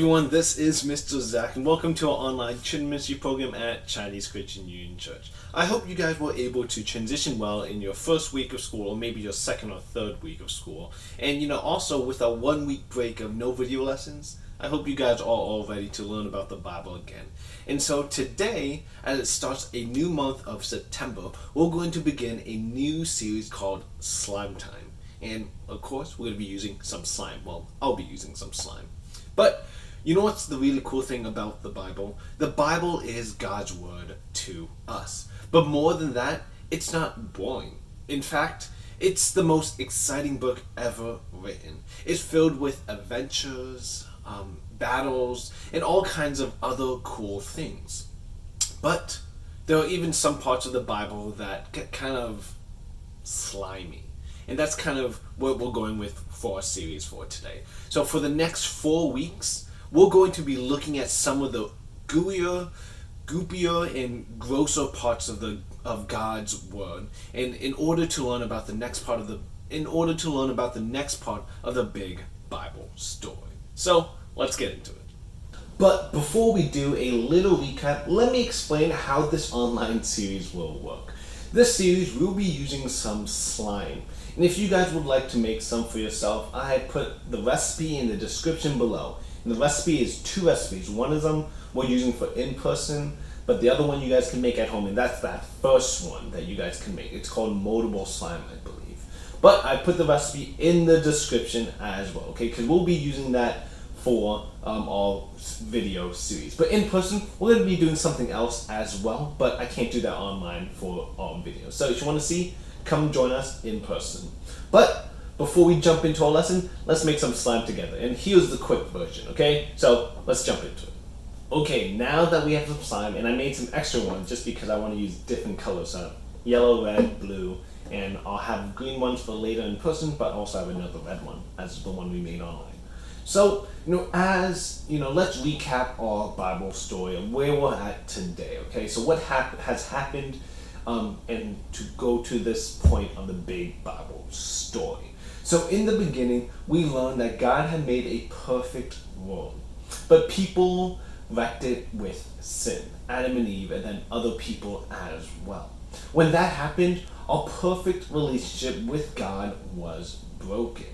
everyone, this is Mr. Zach, and welcome to our online children ministry program at Chinese Christian Union Church. I hope you guys were able to transition well in your first week of school, or maybe your second or third week of school. And also with our 1 week break of no video lessons, I hope you guys are all ready to learn about the Bible again. And so today, as it starts a new month of September, we're going to begin a new series called Slime Time. And of course, we're going to be using some slime. Well, I'll be using some slime. But you know what's the really cool thing about the Bible? The Bible is God's word to us. But more than that, it's not boring. In fact, it's the most exciting book ever written. It's filled with adventures, battles, and all kinds of other cool things. But there are even some parts of the Bible that get kind of slimy. And that's kind of what we're going with for our series for today. So for the next 4 weeks, we're going to be looking at some of the goopier, and grosser parts of God's word, and in order to learn about the next part of the big Bible story. So let's get into it. But before we do a little recap, let me explain how this online series will work. This series will be using some slime. And if you guys would like to make some for yourself, I put the recipe in the description below. And the recipe is 2 recipes. One of them we're using for in-person, but the other one you guys can make at home, and that's that first one that you guys can make. It's called moldable slime, I believe. But I put the recipe in the description as well, okay? Because we'll be using that for our video series. But in person, we're going to be doing something else as well, but I can't do that online for our video. So if you want to see, come join us in person. But before we jump into our lesson, let's make some slime together. And here's the quick version, okay? So let's jump into it. Okay, now that we have some slime, and I made some extra ones just because I want to use different colors. So yellow, red, blue, and I'll have green ones for later in person, but also have another red one as the one we made online. So, let's recap our Bible story of where we're at today, okay? So what has happened and to go to this point of the big Bible story. So in the beginning, we learned that God had made a perfect world, but people wrecked it with sin, Adam and Eve, and then other people as well. When that happened, our perfect relationship with God was broken.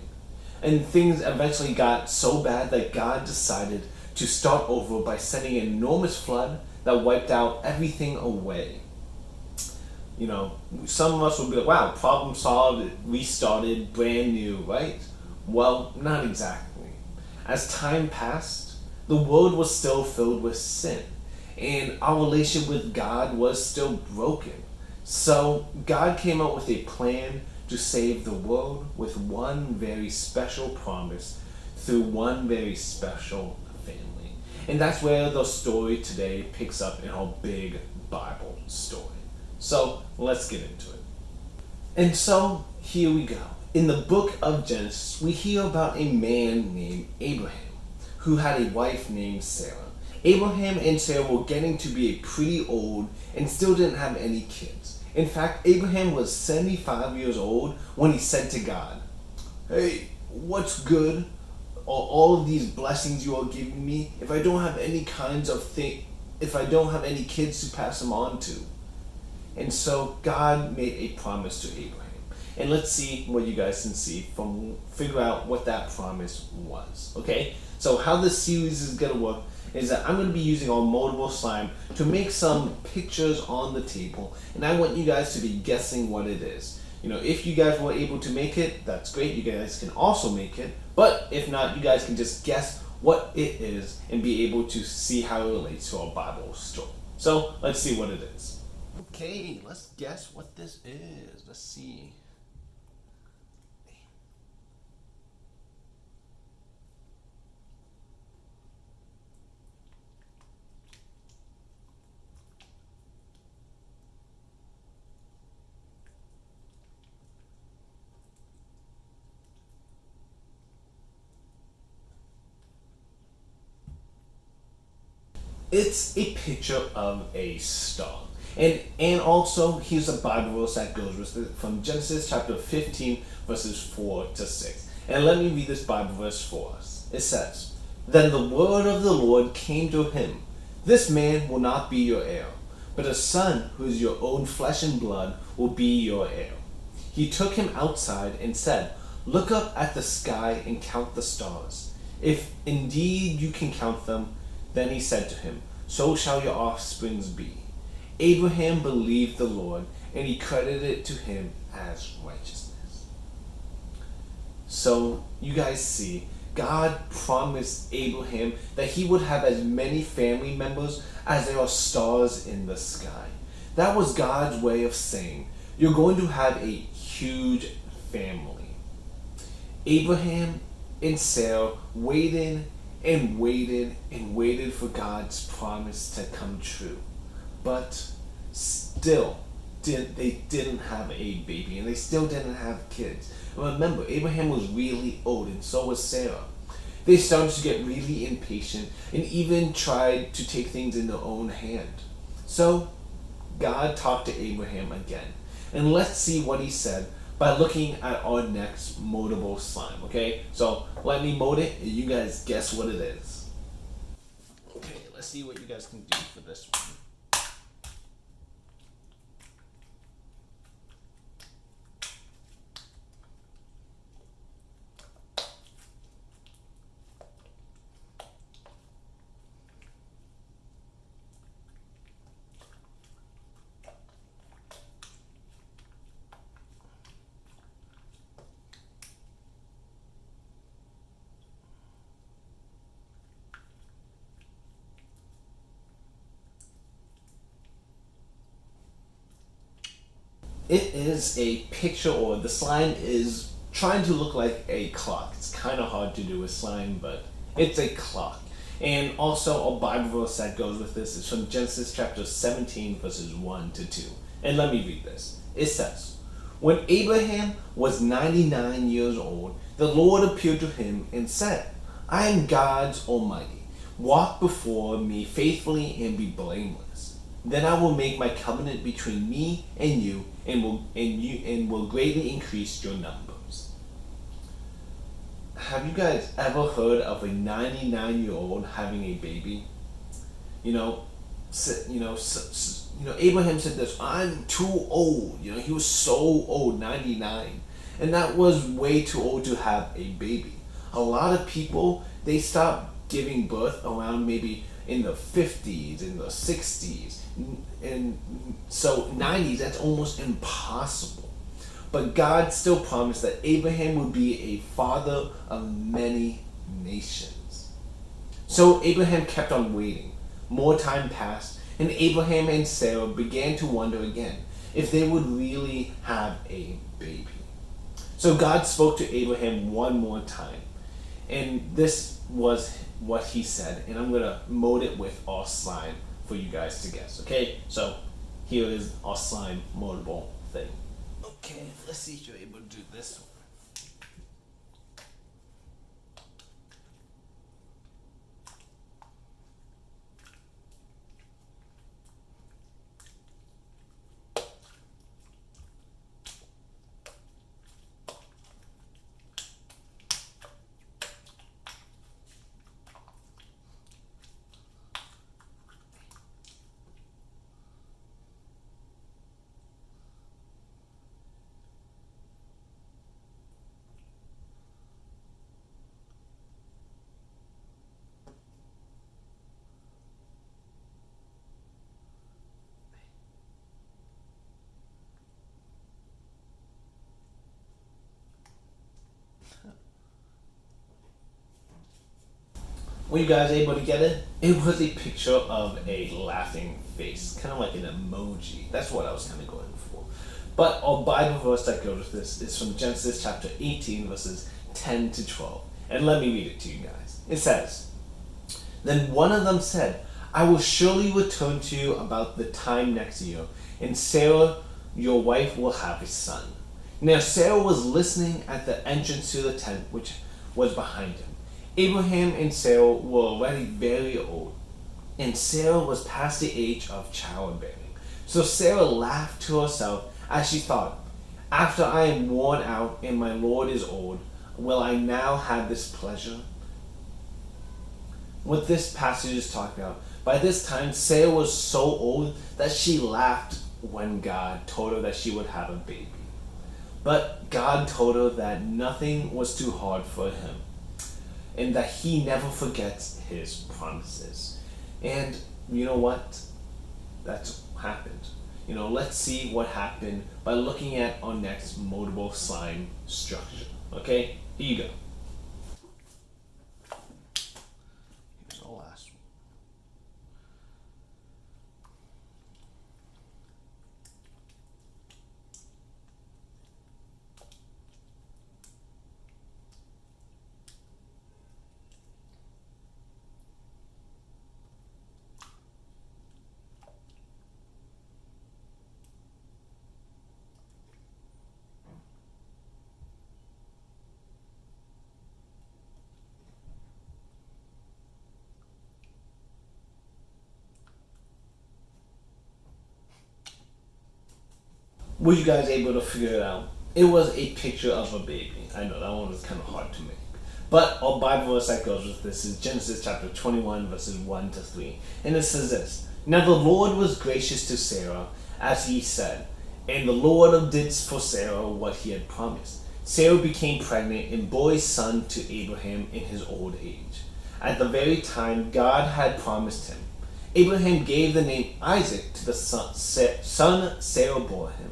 And things eventually got so bad that God decided to start over by sending an enormous flood that wiped out everything away. Some of us would be like, wow, problem solved, restarted, brand new, right? Well, not exactly. As time passed, the world was still filled with sin, and our relationship with God was still broken. So God came up with a plan to save the world with one very special promise through one very special family. And that's where the story today picks up in our big Bible story. So let's get into it. And so here we go. In the book of Genesis, we hear about a man named Abraham who had a wife named Sarah. Abraham and Sarah were getting to be pretty old and still didn't have any kids. In fact, Abraham was 75 years old when he said to God, "Hey, what's good? All of these blessings you are giving me if I don't have any kids to pass them on to?" And so God made a promise to Abraham. And let's see what you guys can figure out what that promise was. Okay? So how this series is going to work is that I'm going to be using our moldable slime to make some pictures on the table, and I want you guys to be guessing what it is. If you guys were able to make it, that's great. You guys can also make it, but if not, you guys can just guess what it is and be able to see how it relates to our Bible story. So let's see what it is. Okay, let's guess what this is. Let's see. It's a picture of a star. And also, here's a Bible verse that goes with it from Genesis chapter 15, verses 4 to 6. And let me read this Bible verse for us. It says, Then the word of the Lord came to him. This man will not be your heir, but a son who is your own flesh and blood will be your heir. He took him outside and said, Look up at the sky and count the stars. If indeed you can count them, then he said to him, So shall your offsprings be. Abraham believed the Lord, and he credited it to him as righteousness. So you guys see, God promised Abraham that he would have as many family members as there are stars in the sky. That was God's way of saying, you're going to have a huge family. Abraham and Sarah waited and waited and waited for God's promise to come true. But still, they didn't have a baby, and they still didn't have kids. And remember, Abraham was really old, and so was Sarah. They started to get really impatient and even tried to take things in their own hand. So God talked to Abraham again. And let's see what he said by looking at our next moldable slime, okay? So let me mold it, and you guys guess what it is. Okay, let's see what you guys can do for this one. It is a picture, or the slime is trying to look like a clock. It's kind of hard to do with slime, but it's a clock. And also a Bible verse that goes with this is from Genesis chapter 17 verses 1 to 2. And let me read this. It says, When Abraham was 99 years old, the Lord appeared to him and said, I am God's Almighty. Walk before me faithfully and be blameless. Then I will make my covenant between me and you, and will greatly increase your numbers. Have you guys ever heard of a 99-year-old having a baby? Abraham said this, I'm too old. He was so old, 99. And that was way too old to have a baby. A lot of people, they stop giving birth around maybe in the 50s, in the 60s. And so 90s, that's almost impossible. But God still promised that Abraham would be a father of many nations. So Abraham kept on waiting. More time passed, and Abraham and Sarah began to wonder again if they would really have a baby. So God spoke to Abraham one more time, and this was what he said, and I'm going to mold it with our slime for you guys to guess, okay? So here is our slime moldable thing. Okay, let's see if you're able to do this one. Were you guys able to get it? It was a picture of a laughing face, kind of like an emoji. That's what I was kind of going for. But our Bible verse that goes with this is from Genesis chapter 18, verses 10 to 12. And let me read it to you guys. It says, Then one of them said, I will surely return to you about the time next year, and Sarah, your wife, will have a son. Now Sarah was listening at the entrance to the tent which was behind him. Abraham and Sarah were already very old, and Sarah was past the age of childbearing. So Sarah laughed to herself as she thought, After I am worn out and my Lord is old, will I now have this pleasure? what this passage is talking about. By this time, Sarah was so old that she laughed when God told her that she would have a baby. But God told her that nothing was too hard for him and that he never forgets his promises. And you know what? That's happened. Let's see what happened by looking at our next multiple sign structure. Okay? Here you go. Here's our last one. Were you guys able to figure it out? It was a picture of a baby. I know that one was kind of hard to make. But our Bible verse that goes with this is Genesis chapter 21, verses 1 to 3. And it says this: Now the Lord was gracious to Sarah, as he said, and the Lord did for Sarah what he had promised. Sarah became pregnant and bore a son to Abraham in his old age, at the very time God had promised him. Abraham gave the name Isaac to the son Sarah bore him.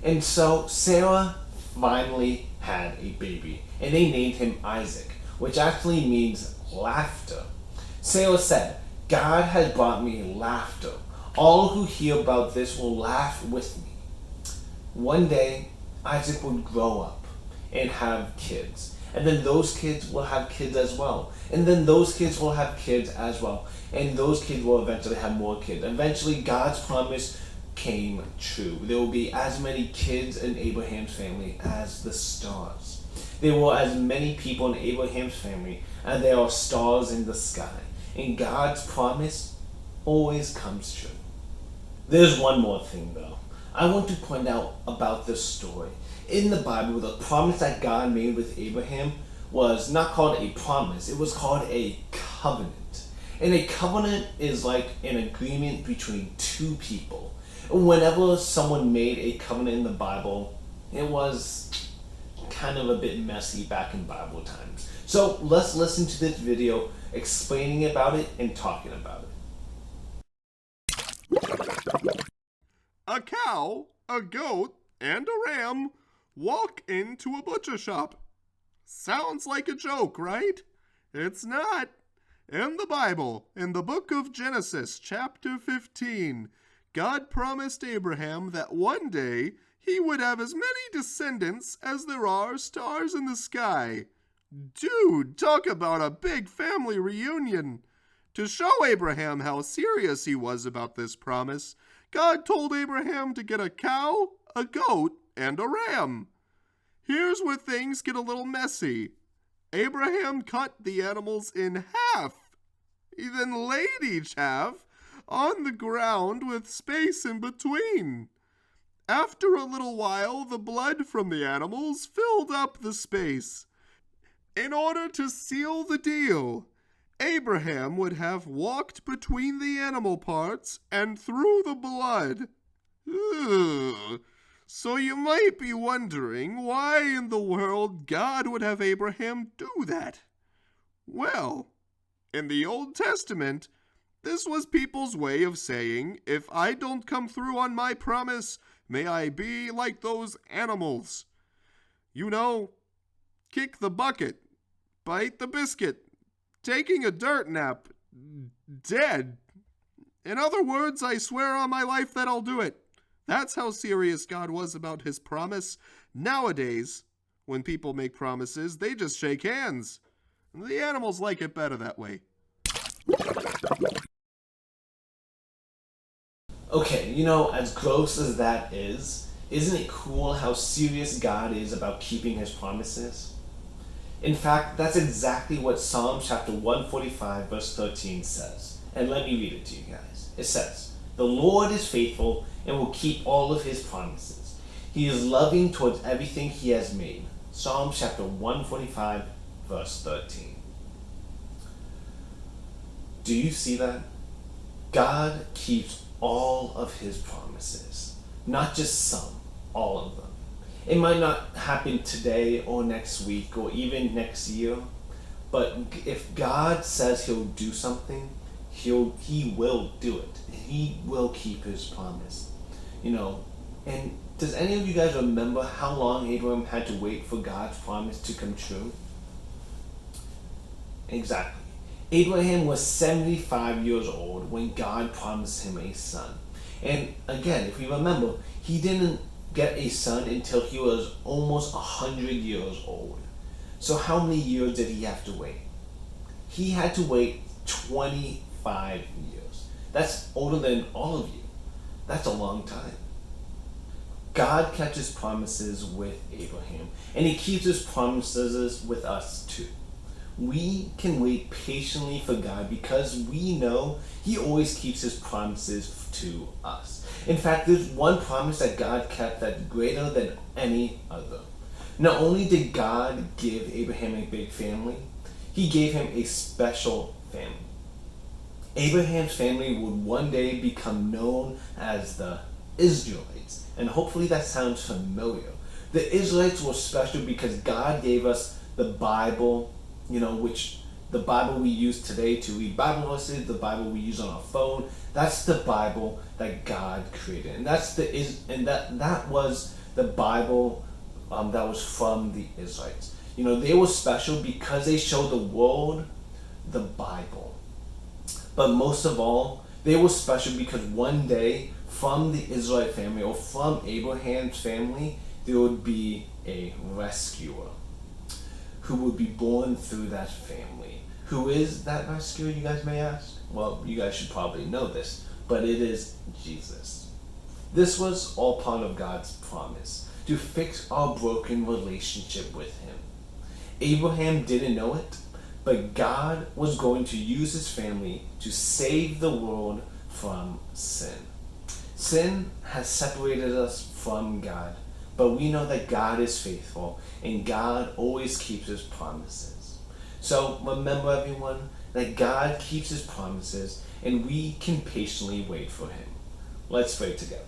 And so Sarah finally had a baby, and they named him Isaac, which actually means laughter. Sarah said, God has brought me laughter. All who hear about this will laugh with me. One day, Isaac would grow up and have kids. And then those kids will have kids as well. And then those kids will have kids as well. And those kids will eventually have more kids. Eventually, God's promise came true. There will be as many kids in Abraham's family as the stars. There were as many people in Abraham's family as there are stars in the sky. And God's promise always comes true. There's one more thing though. I want to point out about this story. In the Bible, the promise that God made with Abraham was not called a promise. It was called a covenant. And a covenant is like an agreement between two people. Whenever someone made a covenant in the Bible, it was kind of a bit messy back in Bible times. So let's listen to this video explaining about it and talking about it. A cow, a goat, and a ram walk into a butcher shop. Sounds like a joke, right? It's not. In the Bible, in the book of Genesis, chapter 15, God promised Abraham that one day he would have as many descendants as there are stars in the sky. Dude, talk about a big family reunion. To show Abraham how serious he was about this promise, God told Abraham to get a cow, a goat, and a ram. Here's where things get a little messy. Abraham cut the animals in half. He then laid each half on the ground with space in between. After a little while, the blood from the animals filled up the space. In order to seal the deal, Abraham would have walked between the animal parts and through the blood. Ugh. So you might be wondering why in the world God would have Abraham do that. Well, in the Old Testament, this was people's way of saying, if I don't come through on my promise, may I be like those animals. You know, kick the bucket, bite the biscuit, taking a dirt nap, dead. In other words, I swear on my life that I'll do it. That's how serious God was about his promise. Nowadays, when people make promises, they just shake hands. The animals like it better that way. Okay, as gross as that is, isn't it cool how serious God is about keeping his promises? In fact, that's exactly what Psalm chapter 145 verse 13 says. And let me read it to you guys. It says, "The Lord is faithful and will keep all of his promises. He is loving towards everything he has made." Psalm chapter 145 verse 13. Do you see that? God keeps all of his promises, not just some, all of them. It might not happen today or next week or even next year, but if God says he'll do something, he will do it. He will keep his promise. And does any of you guys remember how long Abraham had to wait for God's promise to come true? Exactly. Abraham was 75 years old when God promised him a son. And again, if you remember, he didn't get a son until he was almost 100 years old. So how many years did he have to wait? He had to wait 25 years. That's older than all of you. That's a long time. God kept his promises with Abraham, and he keeps his promises with us too. We can wait patiently for God because we know he always keeps his promises to us. In fact, there's one promise that God kept that's greater than any other. Not only did God give Abraham a big family, he gave him a special family. Abraham's family would one day become known as the Israelites, and hopefully that sounds familiar. The Israelites were special because God gave us the Bible, which the Bible we use today to read Bible verses, the Bible we use on our phone. That's the Bible that God created, and that was the Bible that was from the Israelites. They were special because they showed the world the Bible. But most of all, they were special because one day from the Israelite family or from Abraham's family, there would be a rescuer who would be born through that family. Who is that rescuer, you guys may ask? Well, you guys should probably know this, but it is Jesus. This was all part of God's promise to fix our broken relationship with him. Abraham didn't know it, but God was going to use his family to save the world from sin. Sin has separated us from God, but we know that God is faithful and God always keeps his promises. So remember, everyone, that God keeps his promises and we can patiently wait for him. Let's pray together.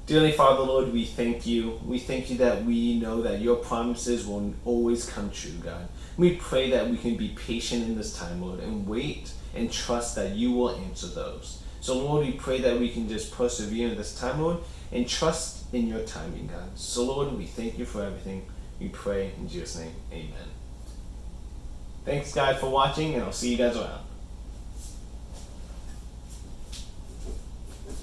Dearly Father, Lord, we thank you. We thank you that we know that your promises will always come true, God. We pray that we can be patient in this time, Lord, and wait and trust that you will answer those. So, Lord, we pray that we can just persevere in this time, Lord, and trust in your timing, God. So, Lord, we thank you for everything. We pray in Jesus' name, amen. Thanks, guys, for watching, and I'll see you guys around.